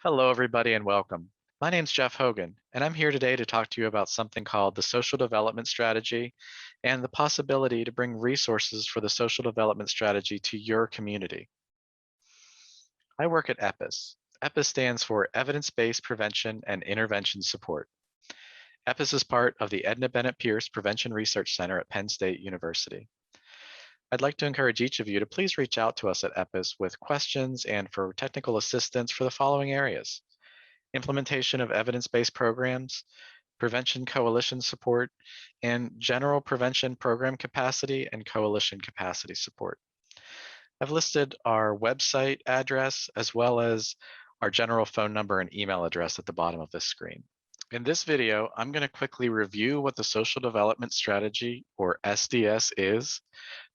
Hello, everybody, and welcome. My name's Jeff Hogan, and I'm here today to talk to you about something called the social development strategy and the possibility to bring resources for the social development strategy to your community. I work at EPIS. EPIS stands for Evidence-Based Prevention and Intervention Support. EPIS is part of the Edna Bennett Pierce Prevention Research Center at Penn State University. I'd like to encourage each of you to please reach out to us at EPIS with questions and for technical assistance for the following areas: implementation of evidence-based programs, prevention coalition support, and general prevention program capacity and coalition capacity support. I've listed our website address as well as our general phone number and email address at the bottom of this screen. In this video, I'm going to quickly review what the Social Development Strategy, or SDS, is,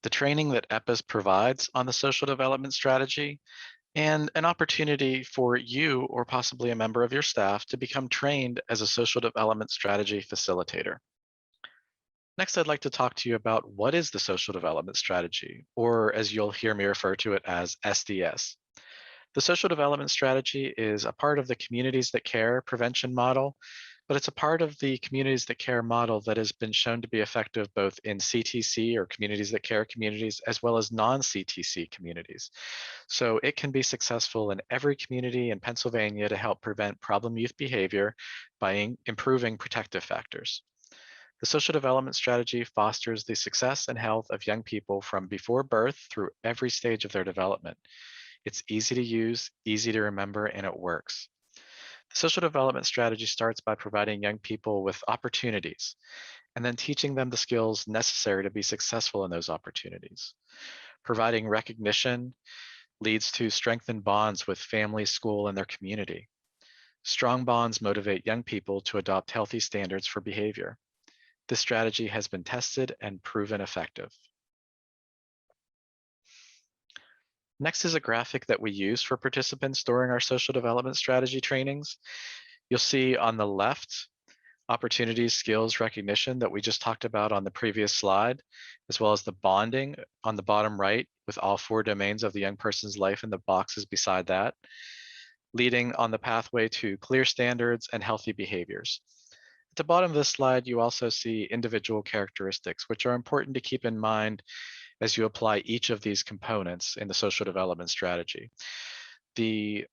the training that EPIS provides on the Social Development Strategy, and an opportunity for you or possibly a member of your staff to become trained as a social development strategy facilitator. Next, I'd like to talk to you about what is the social development strategy, or as you'll hear me refer to it as SDS. The social development strategy is a part of the Communities That Care prevention model, but it's a part of the Communities That Care model that has been shown to be effective both in CTC, or Communities That Care communities, as well as non-CTC communities. So it can be successful in every community in Pennsylvania to help prevent problem youth behavior by improving protective factors. The social development strategy fosters the success and health of young people from before birth through every stage of their development. It's easy to use, easy to remember, and it works. The social development strategy starts by providing young people with opportunities and then teaching them the skills necessary to be successful in those opportunities. Providing recognition leads to strengthened bonds with family, school, and their community. Strong bonds motivate young people to adopt healthy standards for behavior. This strategy has been tested and proven effective. Next is a graphic that we use for participants during our social development strategy trainings. You'll see on the left opportunities, skills, recognition that we just talked about on the previous slide, as well as the bonding on the bottom right with all 4 domains of the young person's life in the boxes beside that, leading on the pathway to clear standards and healthy behaviors. At the bottom of this slide, you also see individual characteristics, which are important to keep in mind as you apply each of these components in the social development strategy. The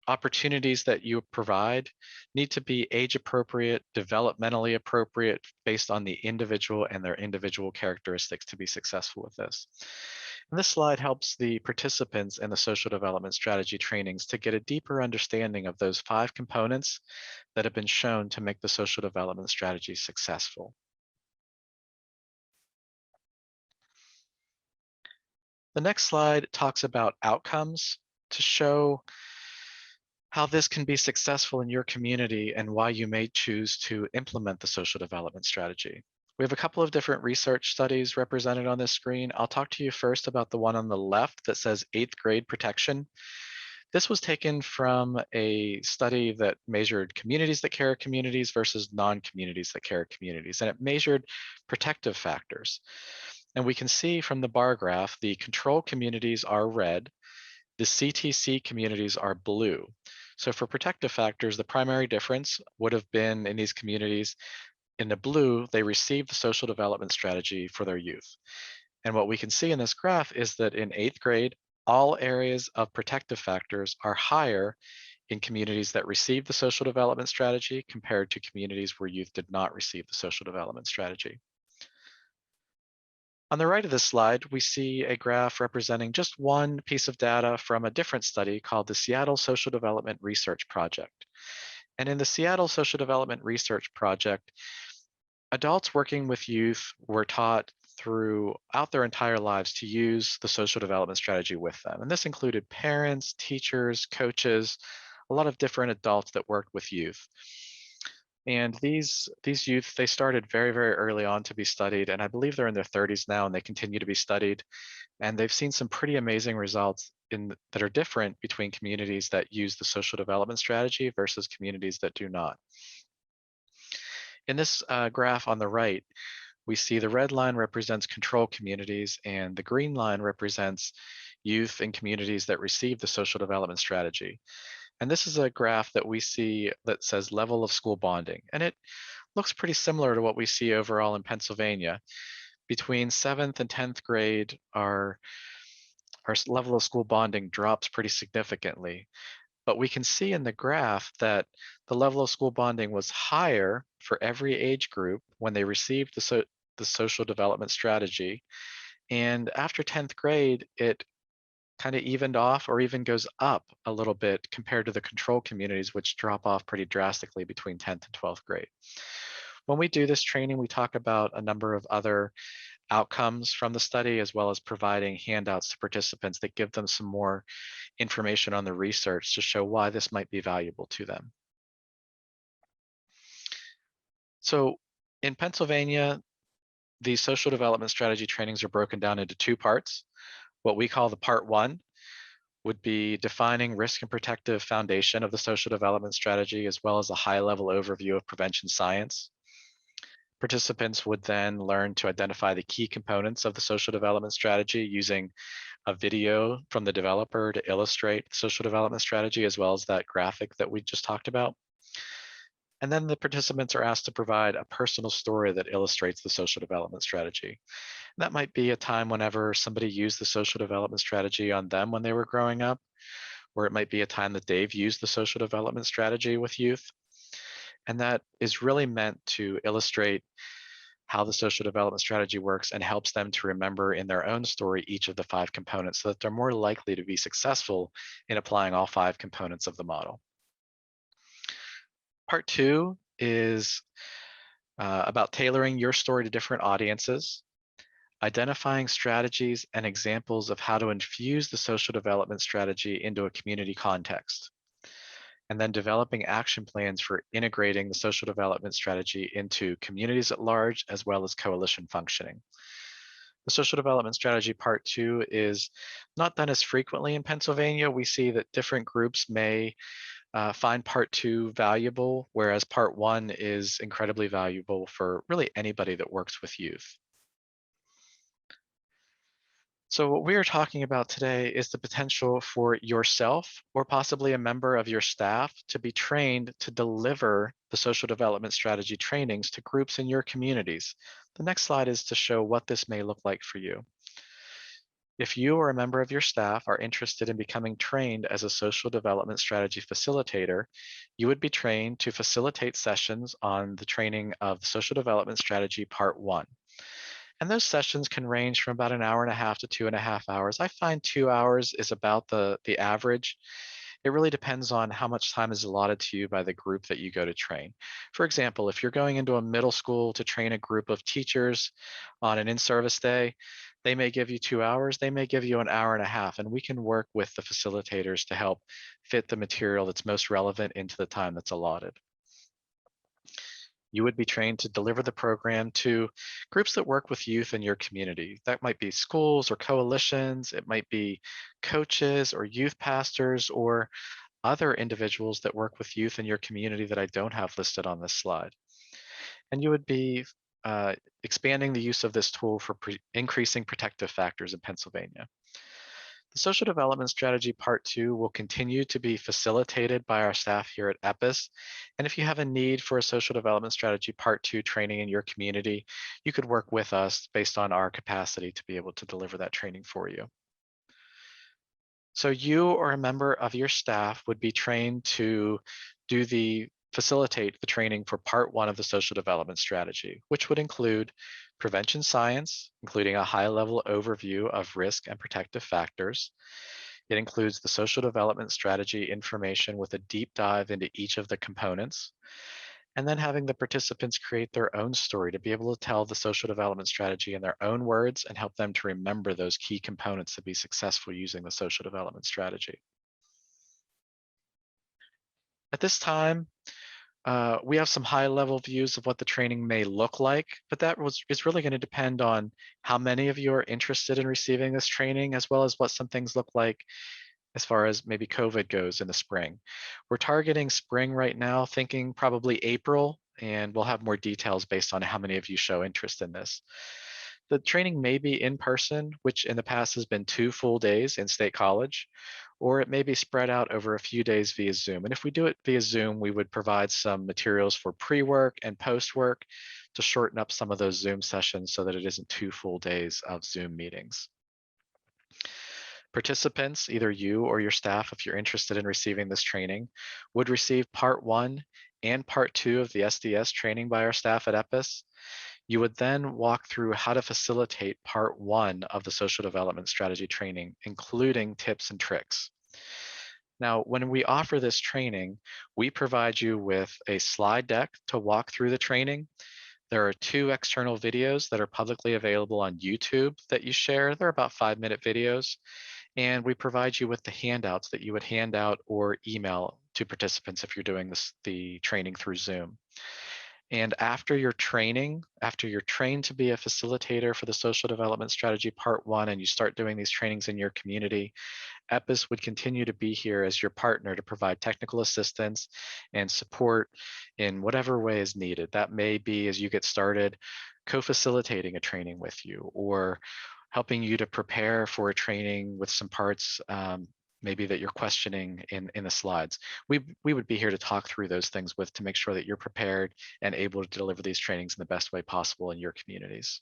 opportunities that you provide need to be age appropriate, developmentally appropriate based on the individual and their individual characteristics to be successful with this. And this slide helps the participants in the social development strategy trainings to get a deeper understanding of those 5 components that have been shown to make the social development strategy successful. The next slide talks about outcomes to show how this can be successful in your community and why you may choose to implement the social development strategy. We have a couple of different research studies represented on this screen. I'll talk to you first about the one on the left that says 8th grade protection. This was taken from a study that measured communities that care communities versus non-communities that care communities, and it measured protective factors. And we can see from the bar graph, the control communities are red, the CTC communities are blue. So for protective factors, the primary difference would have been in these communities, in the blue, they received the social development strategy for their youth. And what we can see in this graph is that in 8th grade, all areas of protective factors are higher in communities that receive the social development strategy compared to communities where youth did not receive the social development strategy. On the right of this slide, we see a graph representing just one piece of data from a different study called the Seattle Social Development Research Project. And in the Seattle Social Development Research Project, adults working with youth were taught throughout their entire lives to use the social development strategy with them. And this included parents, teachers, coaches, a lot of different adults that worked with youth. And these youth, they started very, very early on to be studied, and I believe they're in their 30s now, and they continue to be studied. And they've seen some pretty amazing results that are different between communities that use the social development strategy versus communities that do not. In this graph on the right, we see the red line represents control communities, and the green line represents youth in communities that receive the social development strategy. And this is a graph that we see that says level of school bonding. And it looks pretty similar to what we see overall in Pennsylvania. Between 7th and 10th grade, our level of school bonding drops pretty significantly. But we can see in the graph that the level of school bonding was higher for every age group when they received the social development strategy. And after 10th grade, it kind of evened off or even goes up a little bit compared to the control communities, which drop off pretty drastically between 10th and 12th grade. When we do this training, we talk about a number of other outcomes from the study, as well as providing handouts to participants that give them some more information on the research to show why this might be valuable to them. So in Pennsylvania, these social development strategy trainings are broken down into two parts. What we call the part one would be defining risk and protective foundation of the social development strategy, as well as a high level overview of prevention science. Participants would then learn to identify the key components of the social development strategy using a video from the developer to illustrate the social development strategy, as well as that graphic that we just talked about. And then the participants are asked to provide a personal story that illustrates the social development strategy. That might be a time whenever somebody used the social development strategy on them when they were growing up, or it might be a time that they've used the social development strategy with youth. And that is really meant to illustrate how the social development strategy works and helps them to remember in their own story each of the 5 components so that they're more likely to be successful in applying all 5 components of the model. Part 2 is about tailoring your story to different audiences, identifying strategies and examples of how to infuse the social development strategy into a community context, and then developing action plans for integrating the social development strategy into communities at large, as well as coalition functioning. The social development strategy part 2 is not done as frequently in Pennsylvania. We see that different groups may find part 2 valuable, whereas part 1 is incredibly valuable for really anybody that works with youth. So what we are talking about today is the potential for yourself or possibly a member of your staff to be trained to deliver the social development strategy trainings to groups in your communities. The next slide is to show what this may look like for you. If you or a member of your staff are interested in becoming trained as a social development strategy facilitator, you would be trained to facilitate sessions on the training of the social development strategy part 1. And those sessions can range from about an hour and a half to 2.5 hours. I find 2 hours is about the average. It really depends on how much time is allotted to you by the group that you go to train. For example, if you're going into a middle school to train a group of teachers on an in-service day, they may give you 2 hours, they may give you an hour and a half, and we can work with the facilitators to help fit the material that's most relevant into the time that's allotted. You would be trained to deliver the program to groups that work with youth in your community. That might be schools or coalitions, it might be coaches or youth pastors or other individuals that work with youth in your community that I don't have listed on this slide. And you would be expanding the use of this tool for increasing protective factors in Pennsylvania. The social development strategy part 2 will continue to be facilitated by our staff here at EPIS. And if you have a need for a social development strategy part 2 training in your community, you could work with us based on our capacity to be able to deliver that training for you. So you or a member of your staff would be trained to facilitate the training for part 1 of the social development strategy, which would include prevention science, including a high-level overview of risk and protective factors. It includes the social development strategy information with a deep dive into each of the components, and then having the participants create their own story to be able to tell the social development strategy in their own words and help them to remember those key components to be successful using the social development strategy. At this time, we have some high-level views of what the training may look like, but is really going to depend on how many of you are interested in receiving this training, as well as what some things look like as far as maybe COVID goes in the spring. We're targeting spring right now, thinking probably April, and we'll have more details based on how many of you show interest in this. The training may be in person, which in the past has been 2 full days in State College, or it may be spread out over a few days via Zoom. And if we do it via Zoom, we would provide some materials for pre-work and post-work to shorten up some of those Zoom sessions so that it isn't 2 full days of Zoom meetings. Participants, either you or your staff, if you're interested in receiving this training, would receive part 1 and part 2 of the SDS training by our staff at EPIS. You would then walk through how to facilitate part 1 of the social development strategy training, including tips and tricks. Now, when we offer this training, we provide you with a slide deck to walk through the training. There are 2 external videos that are publicly available on YouTube that you share. They're about 5-minute videos. And we provide you with the handouts that you would hand out or email to participants if you're doing the training through Zoom. And after your training, after you're trained to be a facilitator for the social development strategy part 1, and you start doing these trainings in your community, EPIS would continue to be here as your partner to provide technical assistance and support in whatever way is needed. That may be, as you get started, co-facilitating a training with you, or helping you to prepare for a training with some parts maybe that you're questioning in the slides. We would be here to talk through those things to make sure that you're prepared and able to deliver these trainings in the best way possible in your communities.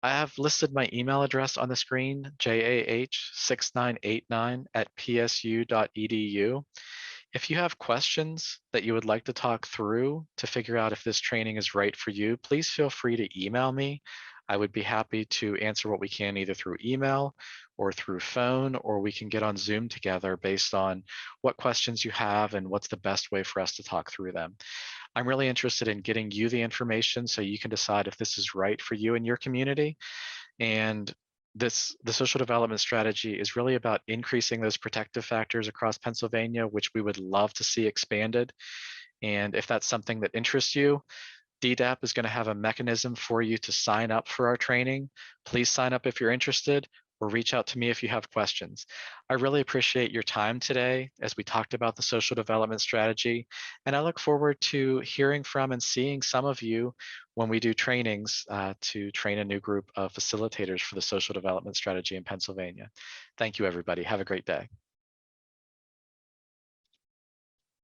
I have listed my email address on the screen, jah6989@psu.edu. If you have questions that you would like to talk through to figure out if this training is right for you, please feel free to email me. I would be happy to answer what we can either through email or through phone, or we can get on Zoom together based on what questions you have and what's the best way for us to talk through them. I'm really interested in getting you the information so you can decide if this is right for you and your community. And the social development strategy is really about increasing those protective factors across Pennsylvania, which we would love to see expanded. And if that's something that interests you, DDAP is going to have a mechanism for you to sign up for our training. Please sign up if you're interested, or reach out to me if you have questions. I really appreciate your time today as we talked about the social development strategy, and I look forward to hearing from and seeing some of you when we do trainings to train a new group of facilitators for the social development strategy in Pennsylvania. Thank you, everybody. Have a great day.